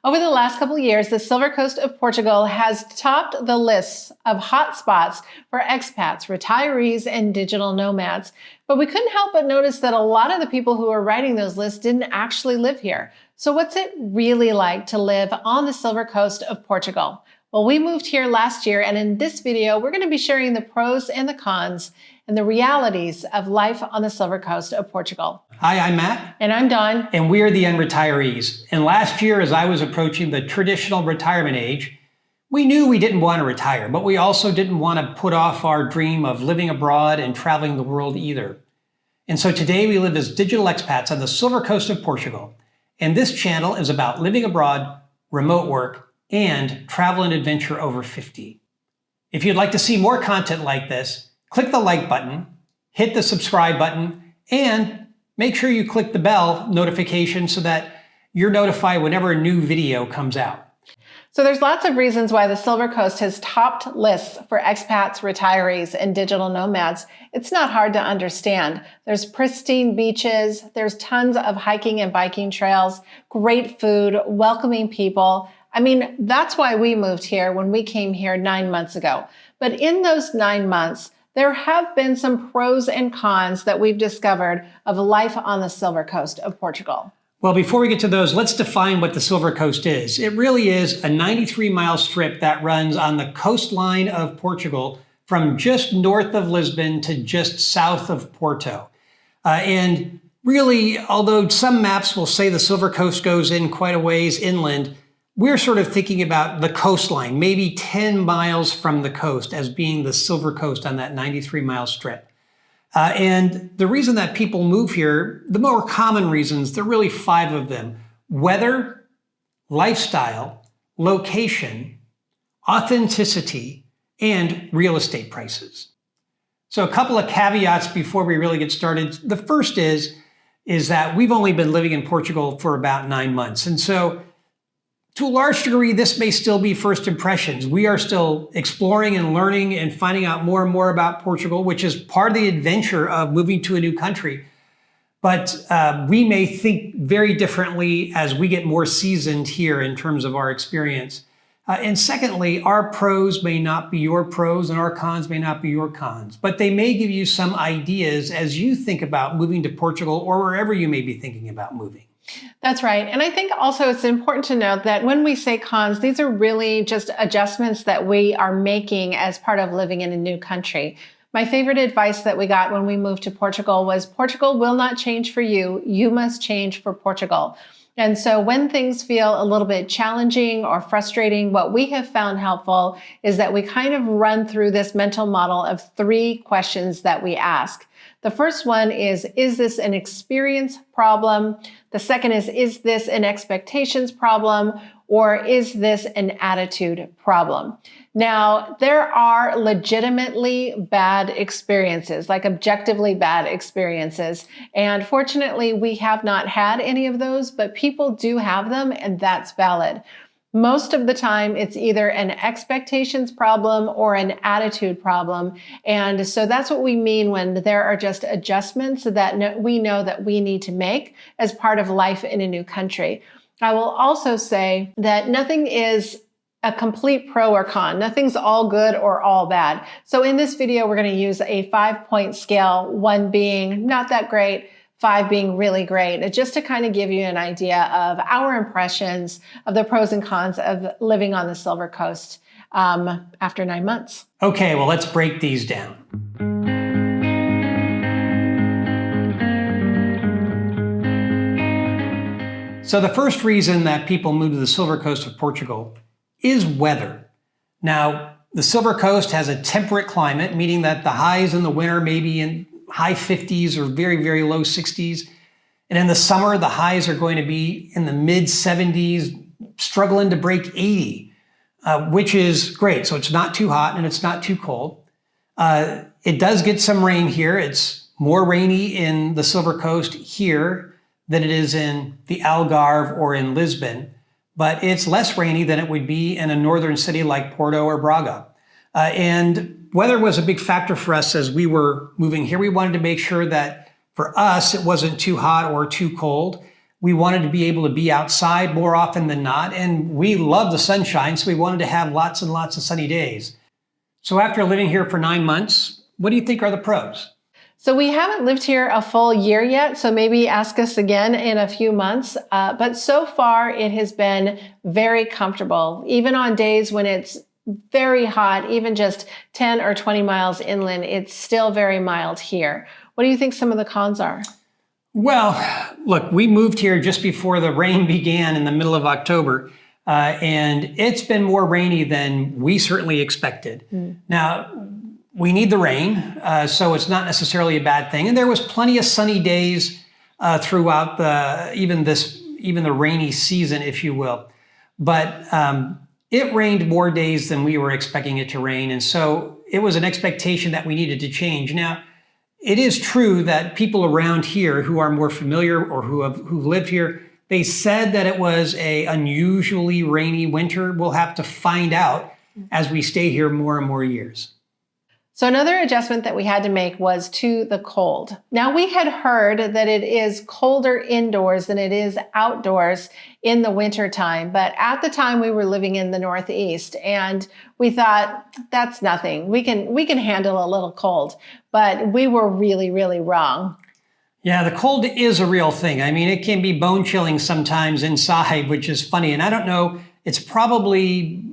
Over the last couple of years, the Silver Coast of Portugal has topped the lists of hotspots for expats, retirees, and digital nomads. But we couldn't help but notice that a lot of the people who are writing those lists didn't actually live here. So what's it really like to live on the Silver Coast of Portugal? Well, we moved here last year, and in this video, we're going to be sharing the pros and the cons and the realities of life on the Silver Coast of Portugal. Hi, I'm Matt. And I'm Dawn. And we're the unretirees. And last year, as I was approaching the traditional retirement age, we knew we didn't want to retire, but we also didn't want to put off our dream of living abroad and traveling the world either. And so today we live as digital expats on the Silver Coast of Portugal. And this channel is about living abroad, remote work, and travel and adventure over 50. If you'd like to see more content like this, click the like button, hit the subscribe button, and make sure you click the bell notification so that you're notified whenever a new video comes out. So there's lots of reasons why the Silver Coast has topped lists for expats, retirees, and digital nomads. It's not hard to understand. There's pristine beaches, there's tons of hiking and biking trails, great food, welcoming people. I mean, that's why we moved here when we came here 9 months ago. But in those 9 months, there have been some pros and cons that we've discovered of life on the Silver Coast of Portugal. Well, before we get to those, let's define what the Silver Coast is. It really is a 93-mile strip that runs on the coastline of Portugal from just north of Lisbon to just south of Porto. And really, although some maps will say the Silver Coast goes in quite a ways inland, we're sort of thinking about the coastline, maybe 10 miles from the coast as being the Silver Coast on that 93-mile strip. And the reason that people move here, the more common reasons, there are really 5 of them: weather, lifestyle, location, authenticity, and real estate prices. So a couple of caveats before we really get started. The first is that we've only been living in Portugal for about 9 months. And so to a large degree, this may still be first impressions. We are still exploring and learning and finding out more and more about Portugal, which is part of the adventure of moving to a new country. But we may think very differently as we get more seasoned here in terms of our experience. And secondly, our pros may not be your pros and our cons may not be your cons, but they may give you some ideas as you think about moving to Portugal or wherever you may be thinking about moving. That's right. And I think also it's important to note that when we say cons, these are really just adjustments that we are making as part of living in a new country. My favorite advice that we got when we moved to Portugal was Portugal will not change for you. You must change for Portugal. And so when things feel a little bit challenging or frustrating, what we have found helpful is that we kind of run through this mental model of 3 questions that we ask. The first one is this an experience problem? The second is this an expectations problem? Or is this an attitude problem? Now, there are legitimately bad experiences, like objectively bad experiences. And fortunately, we have not had any of those, but people do have them, and that's valid. Most of the time, it's either an expectations problem or an attitude problem. And so that's what we mean when there are just adjustments that we know that we need to make as part of life in a new country. I will also say that nothing is a complete pro or con. Nothing's all good or all bad. So in this video, we're going to use a 5-point scale, 1 being not that great, 5 being really great, just to kind of give you an idea of our impressions of the pros and cons of living on the Silver Coast after 9 months. Okay, well, let's break these down. So the first reason that people move to the Silver Coast of Portugal is weather. Now, the Silver Coast has a temperate climate, meaning that the highs in the winter may be in high 50s or very, very low 60s. And in the summer, the highs are going to be in the mid 70s, struggling to break 80, which is great. So it's not too hot and it's not too cold. It does get some rain here. It's more rainy in the Silver Coast here than it is in the Algarve or in Lisbon, but it's less rainy than it would be in a northern city like Porto or Braga. And weather was a big factor for us as we were moving here. We wanted to make sure that for us, it wasn't too hot or too cold. We wanted to be able to be outside more often than not, and we love the sunshine, so we wanted to have lots and lots of sunny days. So after living here for 9 months, what do you think are the pros? So we haven't lived here a full year yet, so maybe ask us again in a few months. But so far, it has been very comfortable. Even on days when it's very hot, even just 10 or 20 miles inland, it's still very mild here. What do you think some of the cons are? Well, look, we moved here just before the rain began in the middle of October, and it's been more rainy than we certainly expected. Now, we need the rain, so it's not necessarily a bad thing. And there was plenty of sunny days throughout even the rainy season, if you will. But it rained more days than we were expecting it to rain, and so it was an expectation that we needed to change. Now, it is true that people around here who are more familiar or who've lived here, they said that it was a unusually rainy winter. We'll have to find out as we stay here more and more years. So another adjustment that we had to make was to the cold. Now, we had heard that it is colder indoors than it is outdoors in the wintertime, but at the time we were living in the Northeast, and we thought that's nothing. We can handle a little cold, but we were really, really wrong. Yeah, the cold is a real thing. I mean, it can be bone chilling sometimes inside, which is funny. And I don't know, it's probably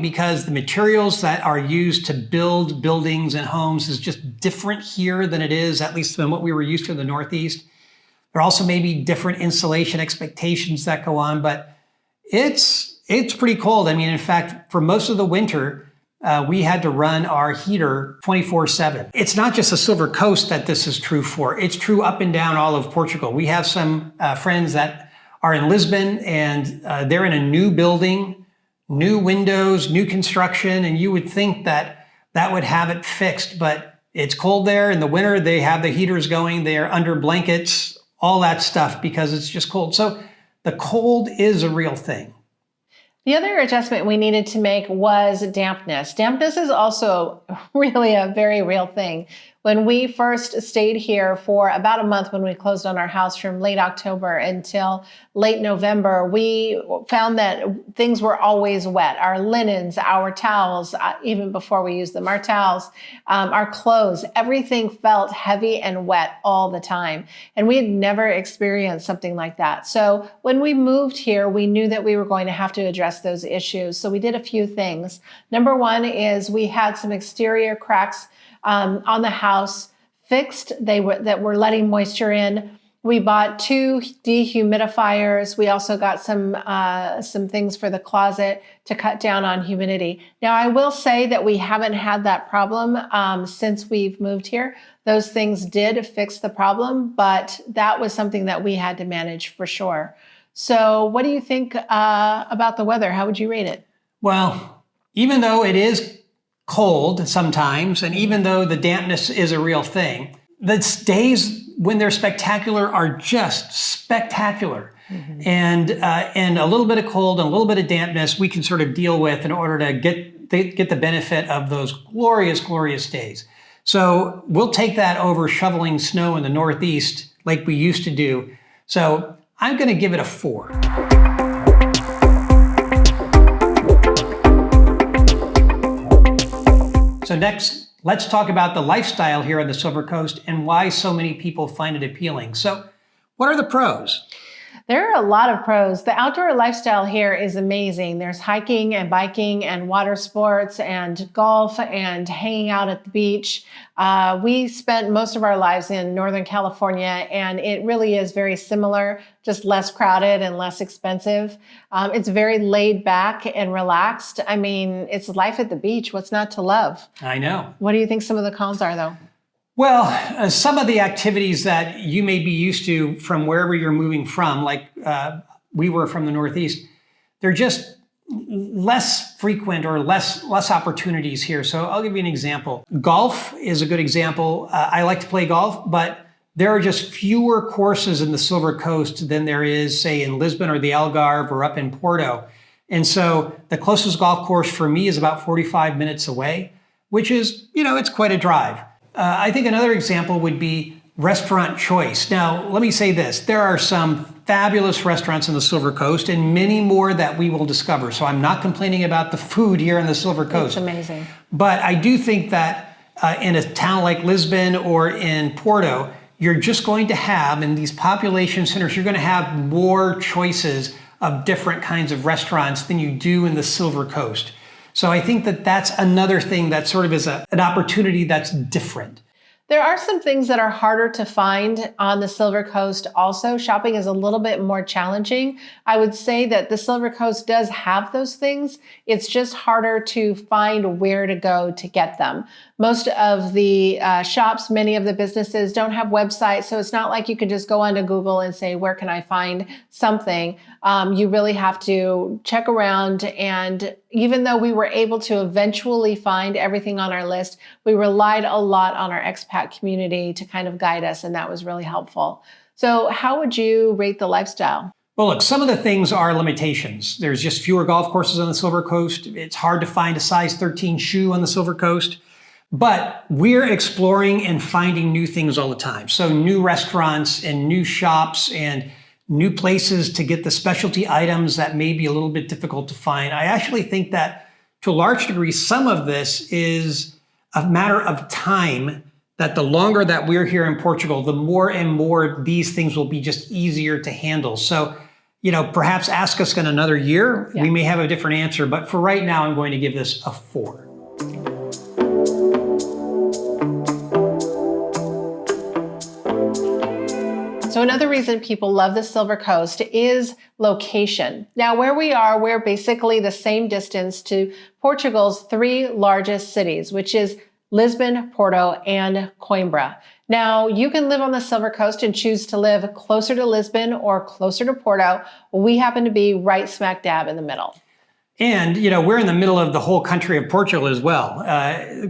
because the materials that are used to build buildings and homes is just different here than it is, at least than what we were used to in the Northeast. There are also maybe different insulation expectations that go on, but it's pretty cold. I mean, in fact, for most of the winter, we had to run our heater 24/7. It's not just the Silver Coast that this is true for. It's true up and down all of Portugal. We have some friends that are in Lisbon, and they're in a new building, new windows, new construction, and you would think that that would have it fixed, but it's cold there. In the winter, they have the heaters going, they are under blankets, all that stuff, because it's just cold. So the cold is a real thing. The other adjustment we needed to make was dampness. Dampness is also really a very real thing. When we first stayed here for about a month, when we closed on our house from late October until late November, we found that things were always wet. Our linens, our towels, even before we used them, our towels, our clothes, everything felt heavy and wet all the time. And we had never experienced something like that. So when we moved here, we knew that we were going to have to address those issues. So we did a few things. Number one is we had some exterior cracks on the house fixed. That were letting moisture in. We bought 2 dehumidifiers. We also got some things for the closet to cut down on humidity. Now, I will say that we haven't had that problem since we've moved here. Those things did fix the problem, but that was something that we had to manage for sure. So what do you think about the weather? How would you rate it? Well, even though it is cold sometimes, and even though the dampness is a real thing, the days when they're spectacular are just spectacular. And a little bit of cold and a little bit of dampness we can sort of deal with in order to get the benefit of those glorious, glorious days. So we'll take that over shoveling snow in the Northeast like we used to do. So I'm going to give it a 4. So next, let's talk about the lifestyle here on the Silver Coast and why so many people find it appealing. So what are the pros? There are a lot of pros. The outdoor lifestyle here is amazing. There's hiking and biking and water sports and golf and hanging out at the beach. We spent most of our lives in Northern California, and it really is very similar, just less crowded and less expensive. It's very laid back and relaxed. I mean, it's life at the beach. What's not to love? I know. What do you think some of the cons are, though? Well, some of the activities that you may be used to from wherever you're moving from, like we were from the Northeast, they're just less frequent or less opportunities here. So I'll give you an example. Golf is a good example. I like to play golf, but there are just fewer courses in the Silver Coast than there is, say, in Lisbon or the Algarve or up in Porto. And so the closest golf course for me is about 45 minutes away, which is, it's quite a drive. I think another example would be restaurant choice. Now, let me say this. There are some fabulous restaurants in the Silver Coast and many more that we will discover. So I'm not complaining about the food here in the Silver Coast. It's amazing. But I do think that in a town like Lisbon or in Porto, you're just going to have, in these population centers, you're going to have more choices of different kinds of restaurants than you do in the Silver Coast. So I think that that's another thing that sort of is an opportunity that's different. There are some things that are harder to find on the Silver Coast also. Shopping is a little bit more challenging. I would say that the Silver Coast does have those things. It's just harder to find where to go to get them. Most of the shops, many of the businesses don't have websites, so it's not like you can just go onto Google and say, where can I find something? You really have to check around, and even though we were able to eventually find everything on our list, we relied a lot on our expat community to kind of guide us, and that was really helpful. So how would you rate the lifestyle? Well, look, some of the things are limitations. There's just fewer golf courses on the Silver Coast. It's hard to find a size 13 shoe on the Silver Coast. But we're exploring and finding new things all the time. So new restaurants and new shops and new places to get the specialty items that may be a little bit difficult to find. I actually think that to a large degree, some of this is a matter of time, that the longer that we're here in Portugal, the more and more these things will be just easier to handle. So, perhaps ask us in another year, we may have a different answer. But for right now, I'm going to give this a 4. So another reason people love the Silver Coast is location. Now, where we are, we're basically the same distance to Portugal's 3 largest cities, which is Lisbon, Porto, and Coimbra. Now, you can live on the Silver Coast and choose to live closer to Lisbon or closer to Porto. We happen to be right smack dab in the middle. And, we're in the middle of the whole country of Portugal as well.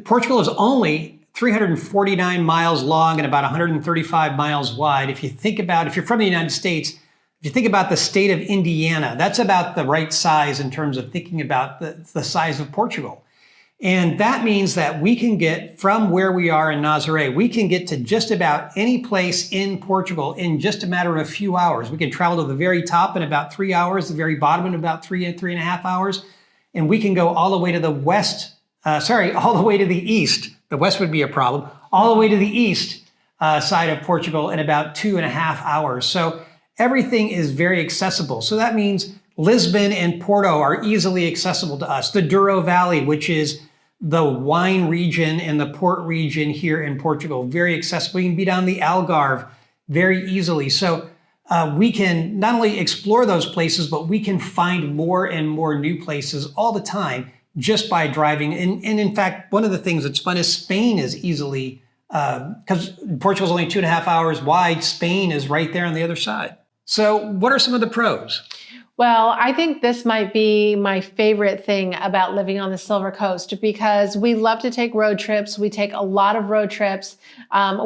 Portugal is only 349 miles long and about 135 miles wide. If you're from the United States, if you think about the state of Indiana, that's about the right size in terms of thinking about the size of Portugal. And that means that we can get from where we are in Nazaré, we can get to just about any place in Portugal in just a matter of a few hours. We can travel to the very top in about 3 hours, the very bottom in about 3.5 hours. And we can go all the way to the all the way to the east. The west would be a problem. All the way to the east side of Portugal in about 2.5 hours. So everything is very accessible. So that means Lisbon and Porto are easily accessible to us. The Douro Valley, which is the wine region and the port region here in Portugal, very accessible. You can be down the Algarve very easily. So we can not only explore those places, but we can find more and more new places all the time just by driving. And in fact, one of the things that's fun is Spain is easily, because Portugal's only 2.5 hours wide, Spain is right there on the other side. So what are some of the pros? Well, I think this might be my favorite thing about living on the Silver Coast, because we love to take road trips. We take a lot of road trips.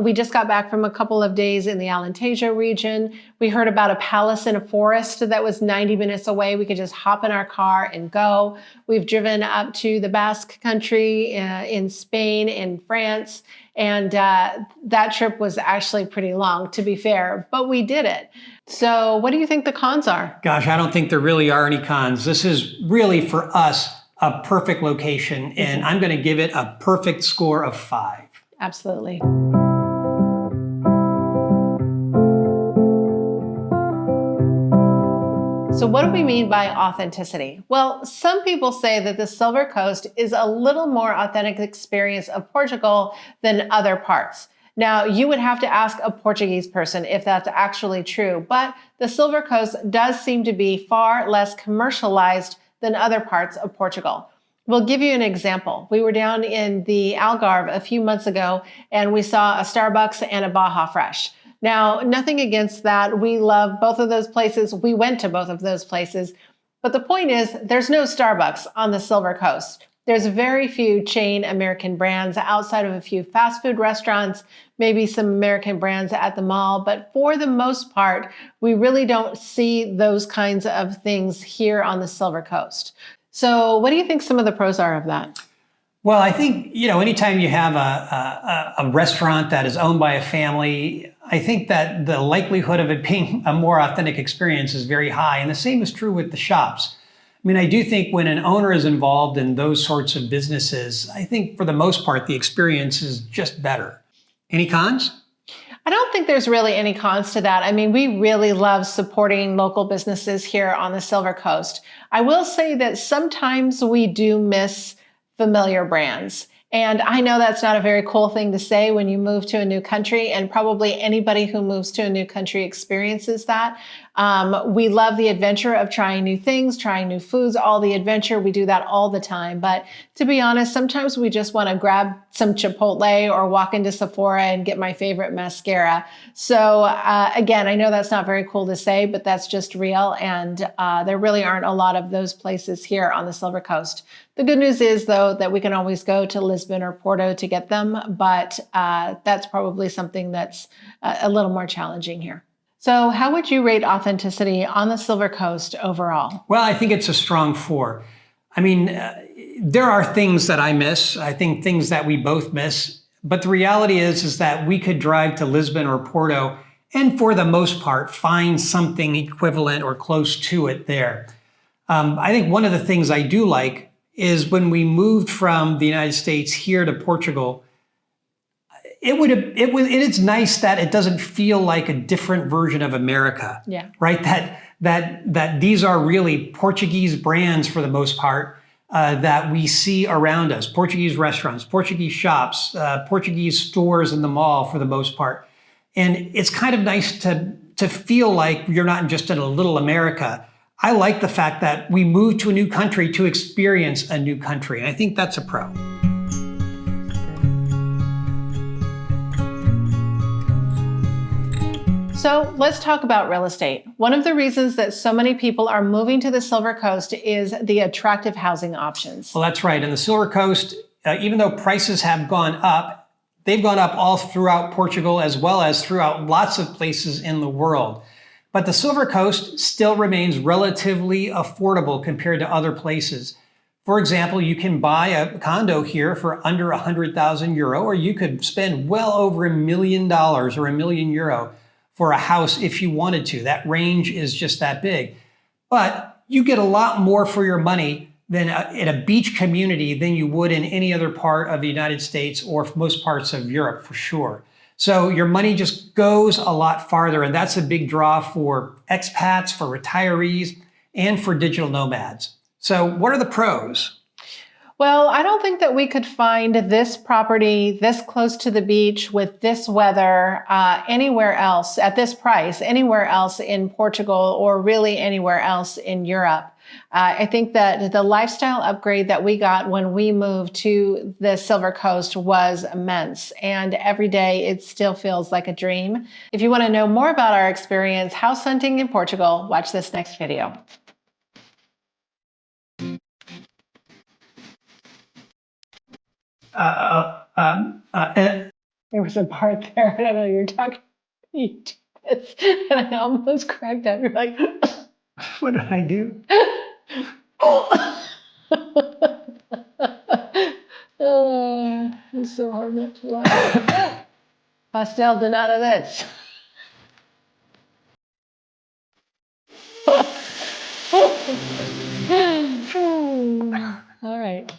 We just got back from a couple of days in the Alentejo region. We heard about a palace in a forest that was 90 minutes away. We could just hop in our car and go. We've driven up to the Basque country in Spain, in France. And that trip was actually pretty long, to be fair, but we did it. So what do you think the cons are? Gosh, I don't think there really are any cons. This is really, for us, a perfect location, and I'm going to give it a perfect score of 5. Absolutely. So what do we mean by authenticity? Well, some people say that the Silver Coast is a little more authentic experience of Portugal than other parts. Now, you would have to ask a Portuguese person if that's actually true, but the Silver Coast does seem to be far less commercialized than other parts of Portugal. We'll give you an example. We were down in the Algarve a few months ago, and we saw a Starbucks and a Baja Fresh. Now, nothing against that. We love both of those places. We went to both of those places. But the point is, there's no Starbucks on the Silver Coast. There's very few chain American brands outside of a few fast food restaurants, maybe some American brands at the mall. But for the most part, we really don't see those kinds of things here on the Silver Coast. So what do you think some of the pros are of that? Well, I think, anytime you have a restaurant that is owned by a family, I think that the likelihood of it being a more authentic experience is very high. And the same is true with the shops. I mean, I do think when an owner is involved in those sorts of businesses, I think for the most part, the experience is just better. Any cons? I don't think there's really any cons to that. I mean, we really love supporting local businesses here on the Silver Coast. I will say that sometimes we do miss familiar brands. And I know that's not a very cool thing to say when you move to a new country, and probably anybody who moves to a new country experiences that. We love the adventure of trying new things, trying new foods, all the adventure. We do that all the time. But to be honest, sometimes we just want to grab some Chipotle or walk into Sephora and get my favorite mascara. So again, I know that's not very cool to say, but that's just real. And there really aren't a lot of those places here on the Silver Coast. The good news is, though, that we can always go to Lisbon or Porto to get them, but that's probably something that's a little more challenging here. So how would you rate authenticity on the Silver Coast overall? Well, I think it's a strong 4. I mean, there are things that I miss. I think things that we both miss. But the reality is that we could drive to Lisbon or Porto and for the most part, find something equivalent or close to it there. I think one of the things I do like is when we moved from the United States here to Portugal, it's nice that it doesn't feel like a different version of America. Yeah. Right? That these are really Portuguese brands for the most part that we see around us. Portuguese restaurants, Portuguese shops, Portuguese stores in the mall for the most part. And it's kind of nice to feel like you're not just in a little America. I like the fact that we moved to a new country to experience a new country. And I think that's a pro. So let's talk about real estate. One of the reasons that so many people are moving to the Silver Coast is the attractive housing options. Well, that's right. In the Silver Coast, even though prices have gone up, they've gone up all throughout Portugal as well as throughout lots of places in the world. But the Silver Coast still remains relatively affordable compared to other places. For example, you can buy a condo here for under 100,000 euro, or you could spend well over $1 million or €1 million for a house if you wanted to. That range is just that big. But you get a lot more for your money than in a beach community than you would in any other part of the United States or most parts of Europe for sure. So your money just goes a lot farther, and that's a big draw for expats, for retirees, and for digital nomads. So what are the pros? Well, I don't think that we could find this property this close to the beach with this weather anywhere else at this price, anywhere else in Portugal or really anywhere else in Europe. I think that the lifestyle upgrade that we got when we moved to the Silver Coast was immense, and every day it still feels like a dream. If you want to know more about our experience house hunting in Portugal, watch this next video. There was a part there, I don't know, you're talking, you do this, and I almost cracked up. You're like, What did I do? Oh, it's so hard not to laugh. Pastel de nada this. All right.